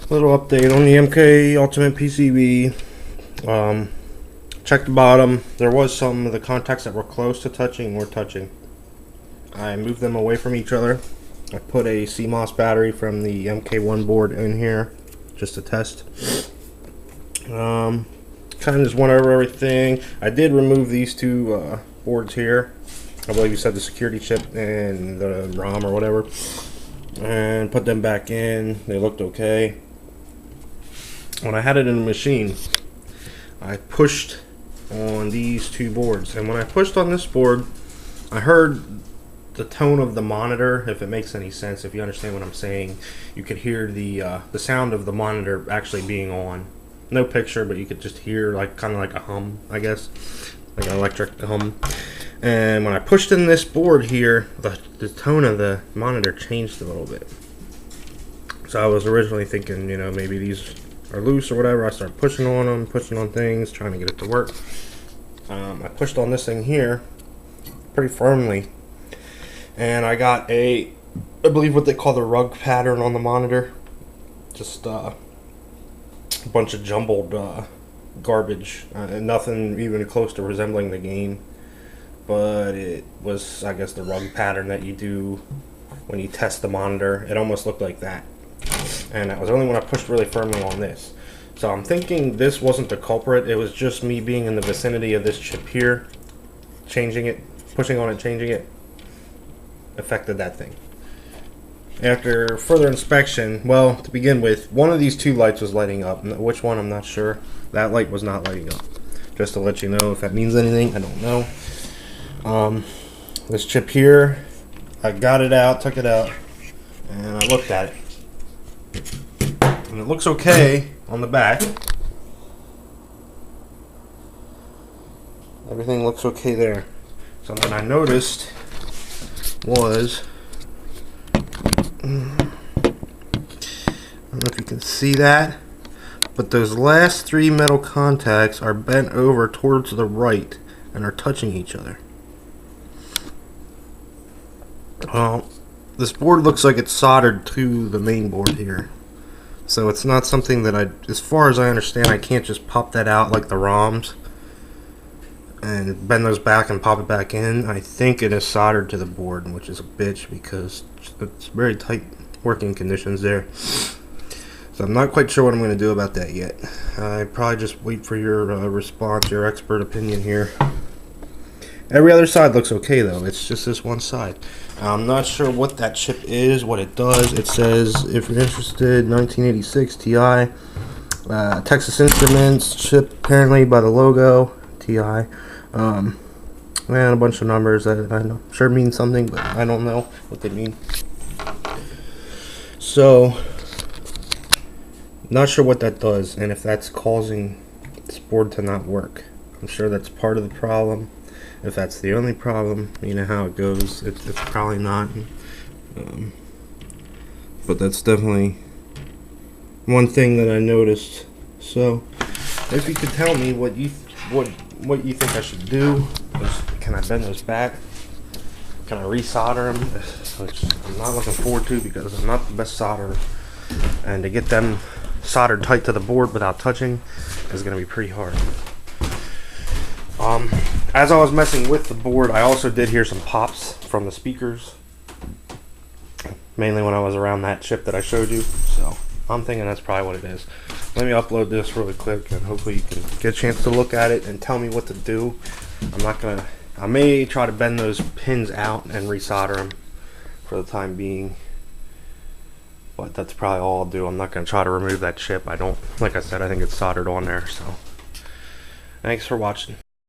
Little update on the MK Ultimate PCB. Check the bottom. There was some of the contacts that were close to touching were touching. I moved them away from each other. I put a CMOS battery from the MK1 board in here just to test. Kind of just went over everything. I did remove these two boards here. I believe you said the security chip and the ROM or whatever, and put them back in. They looked okay. When I had it in the machine, I pushed on these two boards, and when I pushed on this board, I heard the tone of the monitor. If it makes any sense, if you understand what I'm saying, you could hear the sound of the monitor actually being on. No picture, but you could just hear like kind of like a hum, I guess, like an electric hum. And when I pushed in this board here, the tone of the monitor changed a little bit. So I was originally thinking, you know, maybe these are loose or whatever. I started pushing on them, pushing on things, trying to get it to work. I pushed on this thing here pretty firmly, and I got I believe what they call the rug pattern on the monitor. Just a bunch of jumbled garbage, nothing even close to resembling the game, but it was, I guess, the rug pattern that you do when you test the monitor. It almost looked like that, and that was only when I pushed really firmly on this. So I'm thinking this wasn't the culprit. It was just me being in the vicinity of this chip here, changing it, pushing on it, changing it, affected that thing. After further inspection, well, to begin with, one of these two lights was lighting up. Which one, I'm not sure. That light was not lighting up. Just to let you know if that means anything, I don't know. This chip here, I got it out, took it out, and I looked at it. And it looks okay on the back. Everything looks okay there. Something I noticed was, I don't know if you can see that, but those last three metal contacts are bent over towards the right and are touching each other. This board looks like it's soldered to the main board here. So it's not something that as far as I understand, I can't just pop that out like the ROMs and bend those back and pop it back in. I think it is soldered to the board, which is a bitch because it's very tight working conditions there. So I'm not quite sure what I'm going to do about that yet. I probably just wait for your response, your expert opinion here. Every other side looks okay though. It's just this one side. I'm not sure what that chip is, what it does. It says, if you're interested, 1986 Ti, Texas Instruments chip, apparently by the logo, Ti. And a bunch of numbers that I'm sure mean something, but I don't know what they mean. So, not sure what that does, and if that's causing this board to not work. I'm sure that's part of the problem. If that's the only problem, you know how it goes. It's probably not. But that's definitely one thing that I noticed. So, if you could tell me what you think I should do. Can I bend those back? Can I resolder them? Which I'm not looking forward to because I'm not the best solderer. And to get them soldered tight to the board without touching is going to be pretty hard. As I was messing with the board, I also did hear some pops from the speakers. Mainly when I was around that chip that I showed you. So I'm thinking that's probably what it is. Let me upload this really quick and hopefully you can get a chance to look at it and tell me what to do. I may try to bend those pins out and resolder them for the time being. But that's probably all I'll do. I'm not going to try to remove that chip. Like I said, I think it's soldered on there. So thanks for watching.